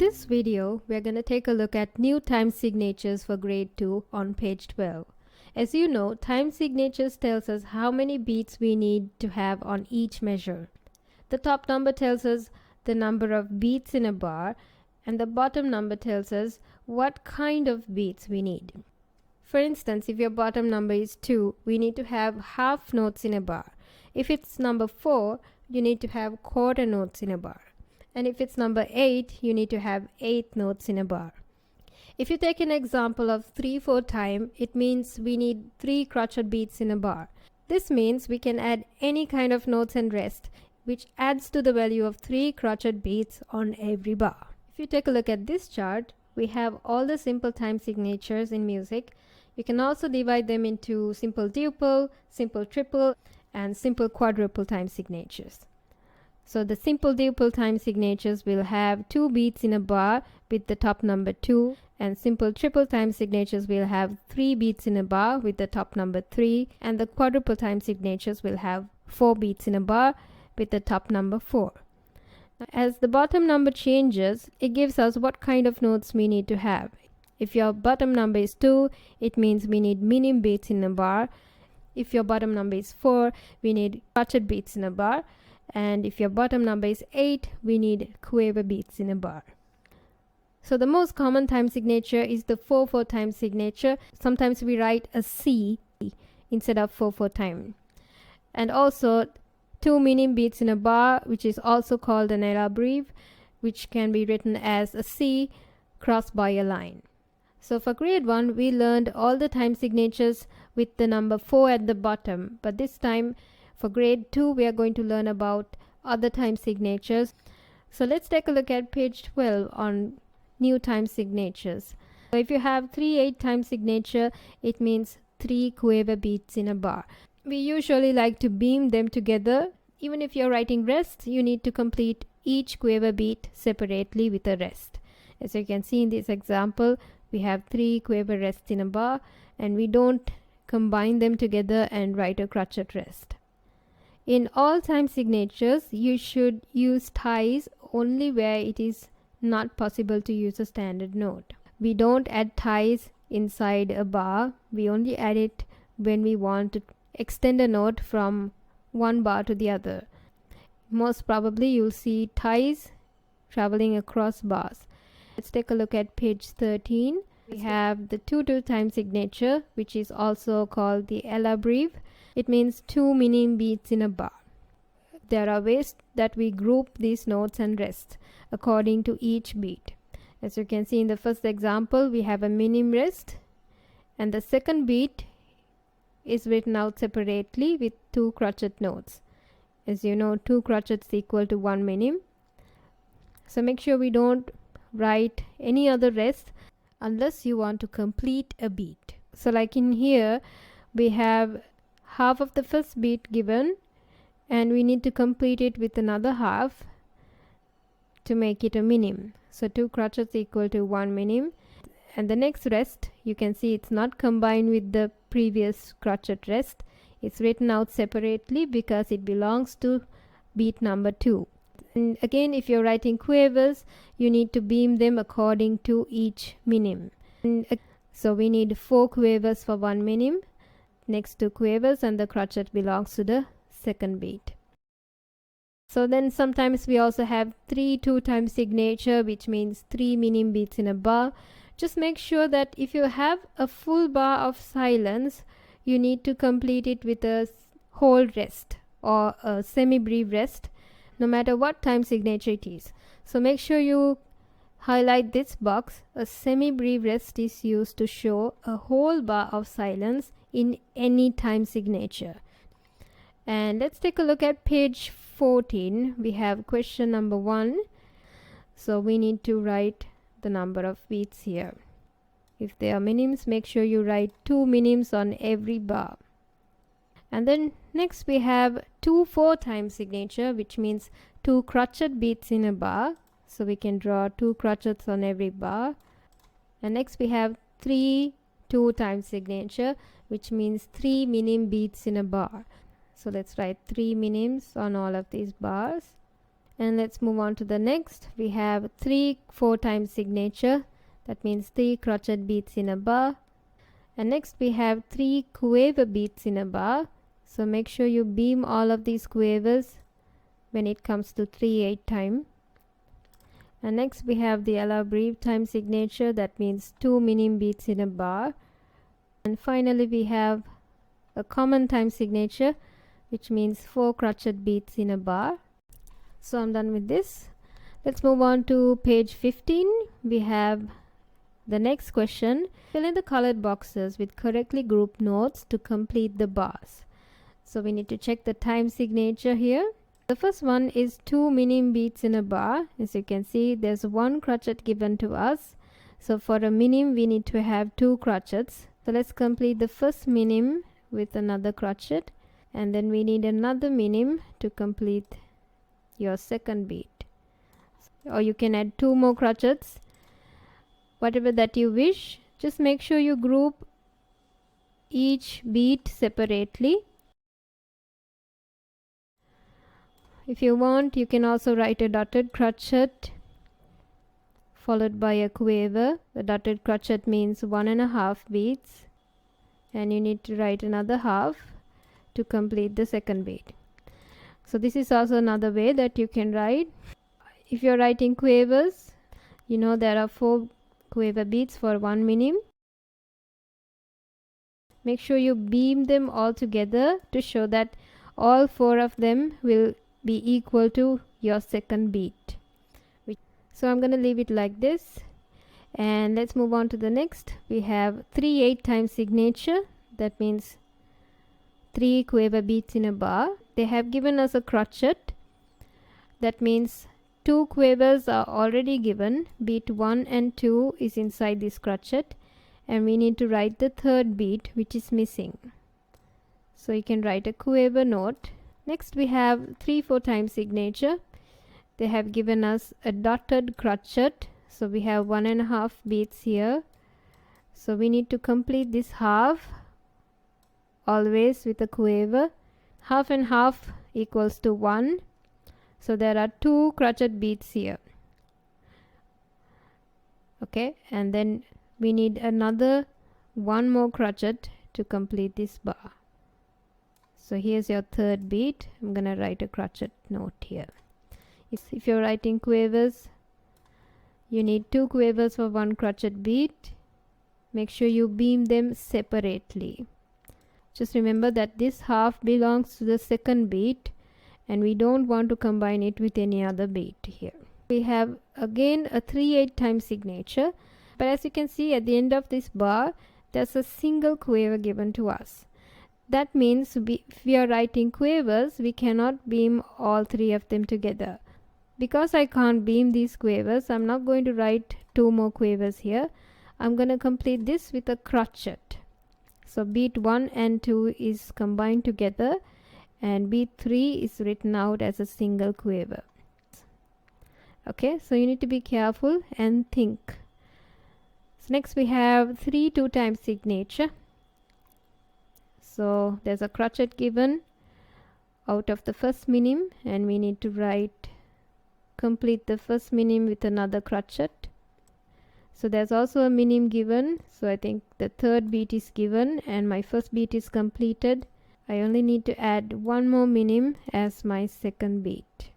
this video, we are going to take a look at new time signatures for grade 2 on page 12. As you know, time signatures tells us how many beats we need to have on each measure. The top number tells us the number of beats in a bar, and the bottom number tells us what kind of beats we need. For instance, if your bottom number is 2, we need to have half notes in a bar. If it's number 4, you need to have quarter notes in a bar. And if it's number 8, you need to have 8 notes in a bar. If you take an example of 3/4 time, it means we need 3 crotchet beats in a bar. This means we can add any kind of notes and rest, which adds to the value of 3 crotchet beats on every bar. If you take a look at this chart, we have all the simple time signatures in music. You can also divide them into simple duple, simple triple, and simple quadruple time signatures. So the simple duple time signatures will have 2 beats in a bar with the top number 2, and simple triple time signatures will have 3 beats in a bar with the top number 3, and the quadruple time signatures will have 4 beats in a bar with the top number 4. As the bottom number changes, it gives us what kind of notes we need to have. If your bottom number is 2, it means we need minim beats in a bar. If your bottom number is 4, we need crotchet beats in a bar. And if your bottom number is 8, we need quaver beats in a bar. So the most common time signature is the 4/4 time signature. Sometimes we write a C instead of 4/4 time. And also 2 minim beats in a bar, which is also called an elabreve, which can be written as a C crossed by a line. So for grade 1, we learned all the time signatures with the number 4 at the bottom, but this time for grade 2, we are going to learn about other time signatures. So let's take a look at page 12 on new time signatures. So if you have 3/8 time signature, it means 3 quaver beats in a bar. We usually like to beam them together. Even if you're writing rest, you need to complete each quaver beat separately with a rest. As you can see in this example, we have 3 quaver rests in a bar, and we don't combine them together and write a crotchet rest. In all time signatures, you should use ties only where it is not possible to use a standard note. We don't add ties inside a bar. We only add it when we want to extend a note from one bar to the other. Most probably you'll see ties traveling across bars. Let's take a look at page 13. We have the 2/2 time signature, which is also called the elabreve. It means 2 minim beats in a bar. There are ways that we group these notes and rests according to each beat. As you can see in the first example, we have a minim rest, and the second beat is written out separately with 2 crotchet notes. As you know, 2 crotchets equal to 1 minim. So make sure we don't write any other rest unless you want to complete a beat. So like in here, we have half of the first beat given, and we need to complete it with another half to make it a minim. So 2 crotchets equal to 1 minim, and the next rest, you can see it's not combined with the previous crotchet rest. It's written out separately because it belongs to beat number 2. And again, if you're writing quavers, you need to beam them according to each minim. So we need 4 quavers for 1 minim, next 2 quavers, and the crotchet belongs to the second beat. So then sometimes we also have 3/2 time signature, which means 3 minim beats in a bar. Just make sure that if you have a full bar of silence, you need to complete it with a whole rest or a semi-brief rest, no matter what time signature it is. So make sure you highlight this box. A semi-brief rest is used to show a whole bar of silence in any time signature. And let's take a look at page 14. We have question number 1. So we need to write the number of beats here. If they are minims, make sure you write 2 minims on every bar. And then next we have 2/4 time signature, which means 2 crotchet beats in a bar. So we can draw 2 crotchets on every bar. And next we have 3/2 time signature, which means 3 minim beats in a bar. So let's write 3 minims on all of these bars. And let's move on to the next. We have 3 4-time signature. That means 3 crotchet beats in a bar. And next we have 3 quiver beats in a bar. So make sure you beam all of these quavers when it comes to 3 8-time. And next we have the allow brief time signature. That means 2 minim beats in a bar. And finally we have a common time signature, which means 4 crotchet beats in a bar. So I'm done with this. Let's move on to page 15. We have the next question. Fill in the colored boxes with correctly grouped notes to complete the bars. So we need to check the time signature here. The first one is 2 minim beats in a bar. As you can see, there's 1 crotchet given to us. So for a minim, we need to have 2 crotchets. So let's complete the first minim with another crochet, and then we need another minim to complete your second beat. Or you can add 2 more crochets, whatever that you wish. Just make sure you group each beat separately. If you want, you can also write a dotted crochet followed by a quiver. The dotted crochet means 1.5 beats, and you need to write another half to complete the second beat. So this is also another way that you can write. If you're writing quavers, you know there are 4 quiver beats for 1 minim. Make sure you beam them all together to show that all 4 of them will be equal to your second beat. So I'm going to leave it like this, and let's move on to the next. We have 3 8-time signature. That means 3 quiver beats in a bar. They have given us a crochet. That means 2 quavers are already given. Beat 1 and 2 is inside this crochet, and we need to write the third beat, which is missing. So you can write a quiver note. Next we have 3 4-time signature. They have given us a dotted crochet. So we have 1.5 beats here. So we need to complete this half always with a quiver. Half and half equals to 1. So there are 2 crochet beats here. Okay, and then we need another 1 more crochet to complete this bar. So here's your third beat. I'm gonna write a crochet note here. If you're writing quavers, you need 2 quavers for 1 crochet beat. Make sure you beam them separately. Just remember that this half belongs to the second beat, and we don't want to combine it with any other beat here. We have again a 3 8-time signature, but as you can see at the end of this bar, there's a single quiver given to us. That means if we are writing quavers, we cannot beam all 3 of them together. Because I can't beam these quavers, I'm not going to write 2 more quavers here. I'm going to complete this with a crochet. So beat 1 and 2 is combined together, and beat 3 is written out as a single quiver. Okay, so you need to be careful and think. So next we have 3 2-time signature. So there's a crochet given out of the first minim, and we need to complete the first minim with another crochet. So there's also a minim given, so I think the third beat is given and my first beat is completed. I only need to add 1 more minim as my second beat.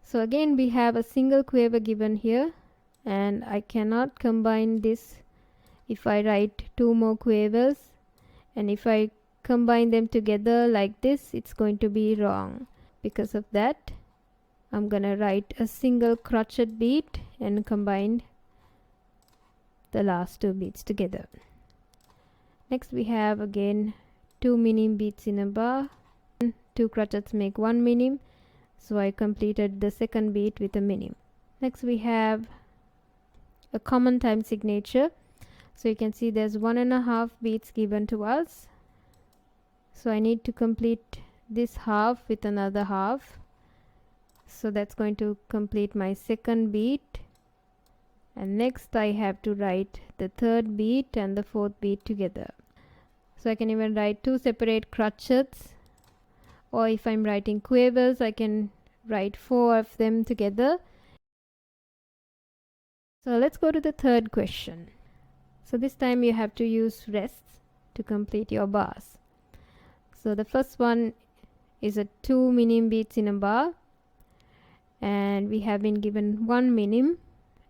So again we have a single quiver given here, and I cannot combine this if I write 2 more quavers, and if I combine them together like this, it's going to be wrong. Because of that, I'm gonna write a single crochet beat and combine the last 2 beats together. Next we have again 2 minim beats in a bar. 2 crochets make 1 minim, so I completed the second beat with a minim. Next we have a common time signature. So you can see there's 1.5 beats given to us. So I need to complete this half with another half. So that's going to complete my second beat. And next I have to write the third beat and the fourth beat together. So I can even write 2 separate crochets, or if I'm writing quavers, I can write 4 of them together. So let's go to the third question. So this time you have to use rests to complete your bars. So the first one is a 2 minim beats in a bar, and we have been given 1 minim,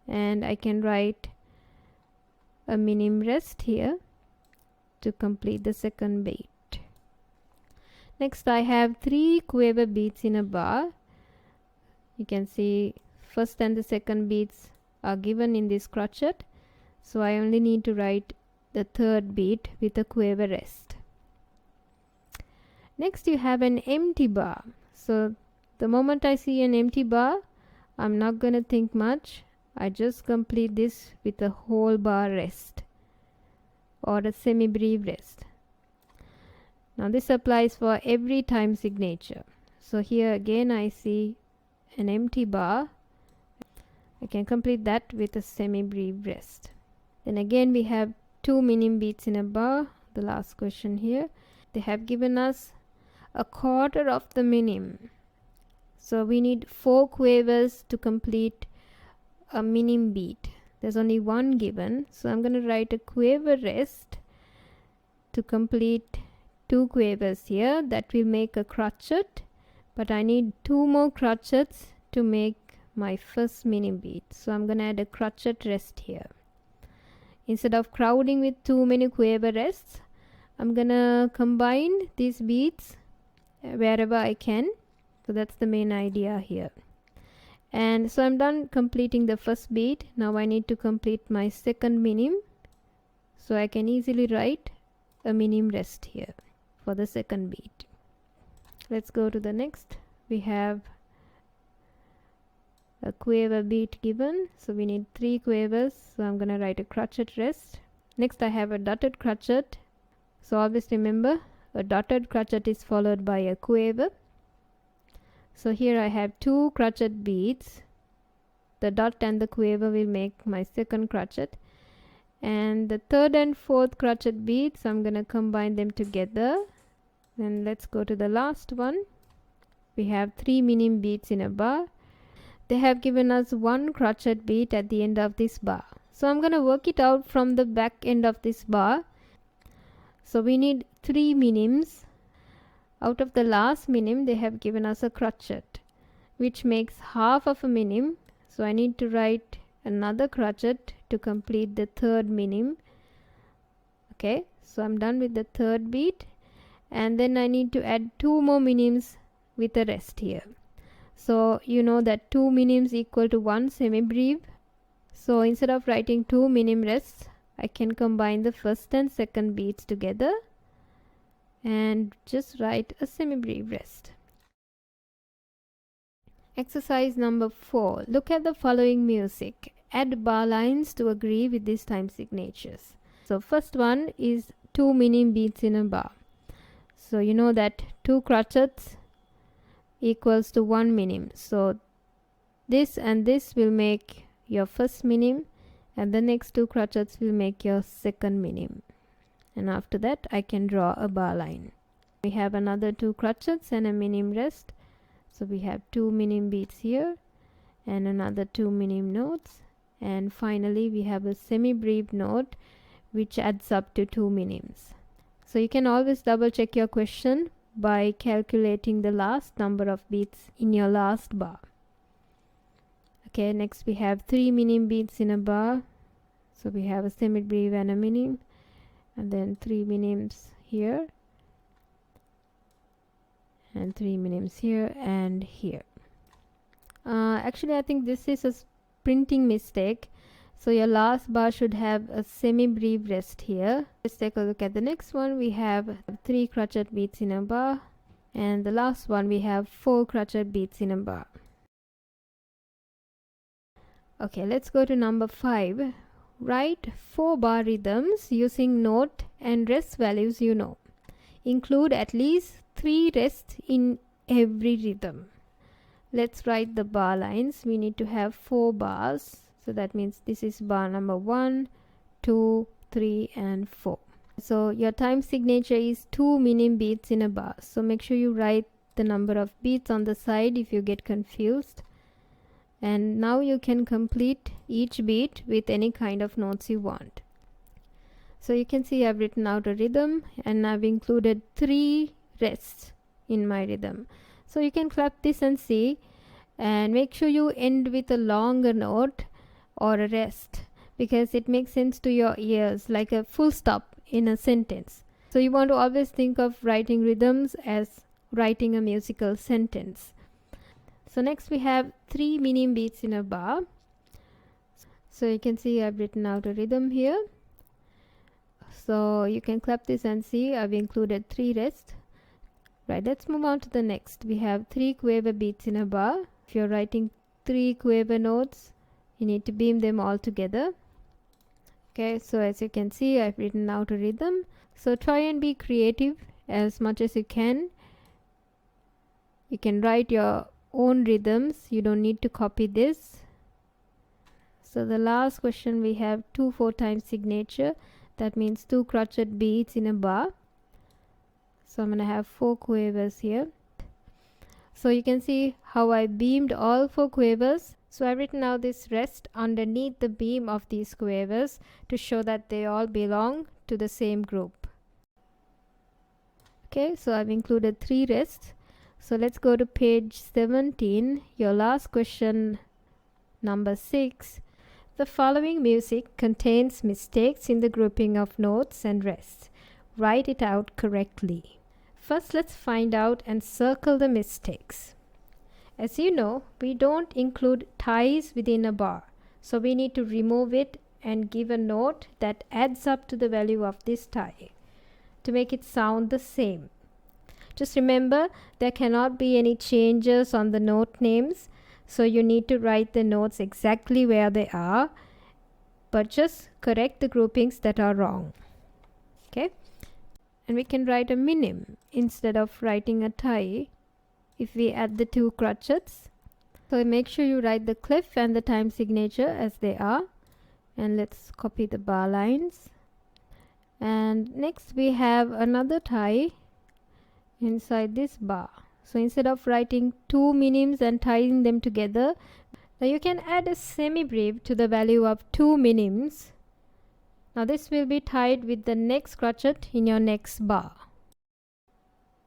and I can write a minim rest here to complete the second beat. Next I have 3 quaver beats in a bar. You can see first and the second beats are given in this crotchet, so I only need to write the third beat with a quaver rest. Next you have an empty bar. So the moment I see an empty bar, I'm not gonna think much. I just complete this with a whole bar rest or a semi-brief rest. Now this applies for every time signature. So here again I see an empty bar. I can complete that with a semi-brief rest. Then again we have 2 minim beats in a bar, the last question here. They have given us a quarter of the minim. So we need 4 quavers to complete a minim beat. There's only one given, so I'm going to write a quaver rest to complete 2 quavers here. That will make a crotchet, but I need 2 more crotchets to make my first minim beat. So I'm going to add a crotchet rest here. Instead of crowding with too many quaver rests, I'm going to combine these beats wherever I can. So that's the main idea here. And so I'm done completing the first beat. Now I need to complete my second minim. So I can easily write a minim rest here for the second beat. Let's go to the next. We have a quaver beat given, so we need 3 quavers, so I'm going to write a crotchet rest. Next I have a dotted crotchet, so always remember a dotted crotchet is followed by a quaver. So here I have 2 crotchet beats. The dot and the quaver will make my second crotchet, and the third and fourth crotchet beats I'm going to combine them together. Then let's go to the last one. We have 3 minim beats in a bar. They have given us 1 crotchet beat at the end of this bar. So I'm going to work it out from the back end of this bar. So we need 3 minims. Out of the last minim, they have given us a crotchet, which makes half of a minim. So I need to write another crotchet to complete the third minim. Okay, so I'm done with the third beat. And then I need to add 2 more minims with a rest here. So you know that 2 minims equal to 1 semi-brief. So instead of writing 2 minim rests, I can combine the first and second beats together and just write a semi-brief rest. Exercise number 4. Look at the following music. Add bar lines to agree with these time signatures. So first one is 2 minim beats in a bar. So you know that 2 crotchets equals to 1 minim. So this and this will make your first minim, and the next 2 crotchets will make your second minim. And after that I can draw a bar line. We have another 2 crotchets and a minim rest. So we have 2 minim beats here and another 2 minim notes, and finally we have a semi-brief note which adds up to 2 minims. So you can always double check your question by calculating the last number of beats in your last bar. Okay, next we have 3 minim beats in a bar. So we have a semi-brief and a minim, and then 3 minims here and 3 minims here and here. Actually I think this is a printing mistake. So your last bar should have a semi-brief rest here. Let's take a look at the next one. We have 3 crotchet beats in a bar, and the last one we have 4 crotchet beats in a bar. Okay, let's go to number 5. Write 4 bar rhythms using note and rest values you know. Include at least 3 rests in every rhythm. Let's write the bar lines. We need to have 4 bars. So that means this is bar number 1, 2, 3 and 4. So your time signature is 2 minim beats in a bar. So make sure you write the number of beats on the side if you get confused. And now you can complete each beat with any kind of notes you want. So you can see I've written out a rhythm and I've included 3 rests in my rhythm. So you can clap this and see, and make sure you end with a longer note or a rest, because it makes sense to your ears, like a full stop in a sentence. So you want to always think of writing rhythms as writing a musical sentence. So next we have 3 minim beats in a bar. So you can see I've written out a rhythm here. So you can clap this and see I've included 3 rests. Right, let's move on to the next. We have 3 quaver beats in a bar. If you're writing 3 quaver notes, you need to beam them all together. Okay, so as you can see, I've written out a rhythm. So try and be creative as much as you can. You can write your own rhythms. You don't need to copy this. So the last question, we have 2 4-time signature. That means 2 crotchet beats in a bar. So I'm going to have 4 quavers here. So you can see how I beamed all 4 quavers. So I've written out this rest underneath the beam of these quavers to show that they all belong to the same group. Okay, so I've included 3 rests. So let's go to page 17, your last question, number 6. The following music contains mistakes in the grouping of notes and rests. Write it out correctly. First, let's find out and circle the mistakes. As you know, we don't include ties within a bar, so we need to remove it and give a note that adds up to the value of this tie to make it sound the same. Just remember, there cannot be any changes on the note names, so you need to write the notes exactly where they are, but just correct the groupings that are wrong. Okay? And we can write a minim instead of writing a tie if we add the 2 crotchets. So make sure you write the clef and the time signature as they are. And let's copy the bar lines. And next we have another tie inside this bar. So instead of writing 2 minims and tying them together, now you can add a semi-breve to the value of 2 minims. Now this will be tied with the next crotchet in your next bar.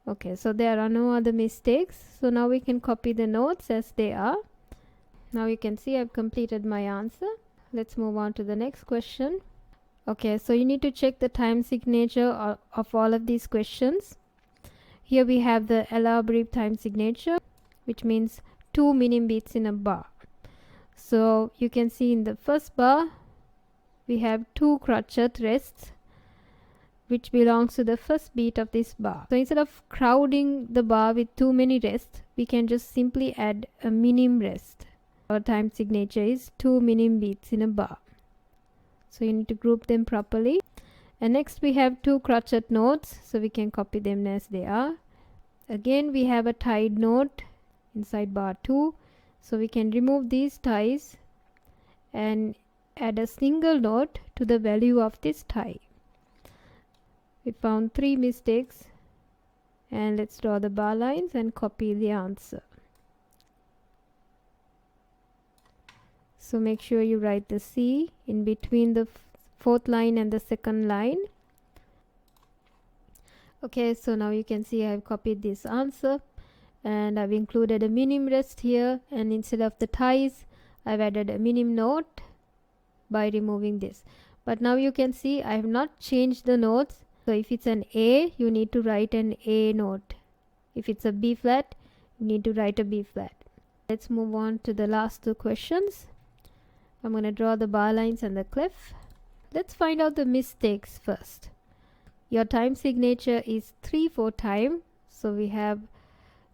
Okay, so there are no other mistakes. So now we can copy the notes as they are. Now you can see I've completed my answer. Let's move on to the next question. Okay, so you need to check the time signature of all of these questions. Here we have the elaborate time signature, which means 2 minim beats in a bar. So you can see in the first bar, we have 2 crotchet rests, which belongs to the first beat of this bar. So instead of crowding the bar with too many rests, we can just simply add a minim rest. Our time signature is 2 minim beats in a bar. So you need to group them properly. And next we have 2 crotchet notes, so we can copy them as they are. Again we have a tied note inside bar 2, so we can remove these ties and add a single note to the value of this tie. We found 3 mistakes, and let's draw the bar lines and copy the answer. So make sure you write the C in between the 4th line and the 2nd line. Okay, so now you can see I've copied this answer and I've included a minim rest here, and instead of the ties I've added a minim note by removing this. But now you can see I have not changed the notes. So if it's an A, you need to write an A note. If it's a B flat, you need to write a B flat. Let's move on to the last 2 questions. I'm going to draw the bar lines and the clef. Let's find out the mistakes first. Your time signature is 3/4 time. So we have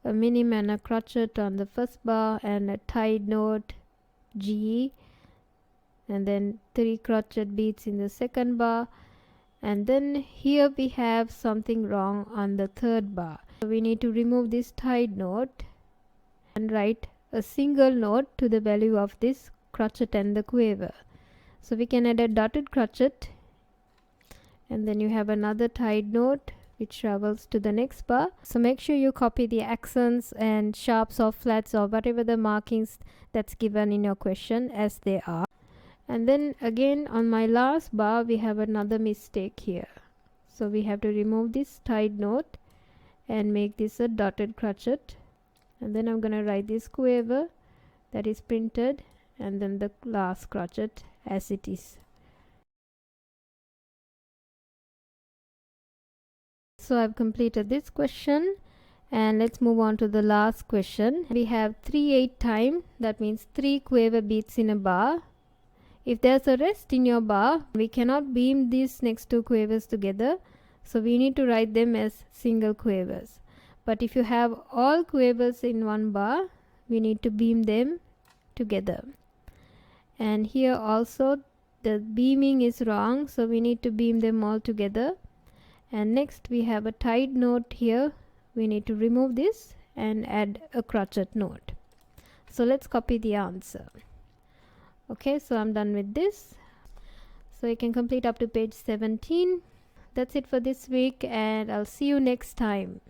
a minim and a crotchet on the first bar and a tied note G, and then 3 crotchet beats in the second bar. And then here we have something wrong on the 3rd bar. So we need to remove this tied note and write a single note to the value of this crotchet and the quaver. So we can add a dotted crotchet, and then you have another tied note which travels to the next bar. So make sure you copy the accents and sharps or flats or whatever the markings that's given in your question as they are. And then again on my last bar we have another mistake here. So we have to remove this tied note and make this a dotted crochet, and then I'm gonna write this quiver that is printed and then the last crochet as it is. So I've completed this question, and let's move on to the last question. We have 3/8 time, that means 3 quiver beats in a bar. If there's a rest in your bar, we cannot beam these next two quavers together, so we need to write them as single quavers. But if you have all quavers in one bar, we need to beam them together. And here also the beaming is wrong, so we need to beam them all together. And next we have a tied note here. We need to remove this and add a crochet note. So let's copy the answer. Okay, so I'm done with this. So you can complete up to page 17. That's it for this week, and I'll see you next time.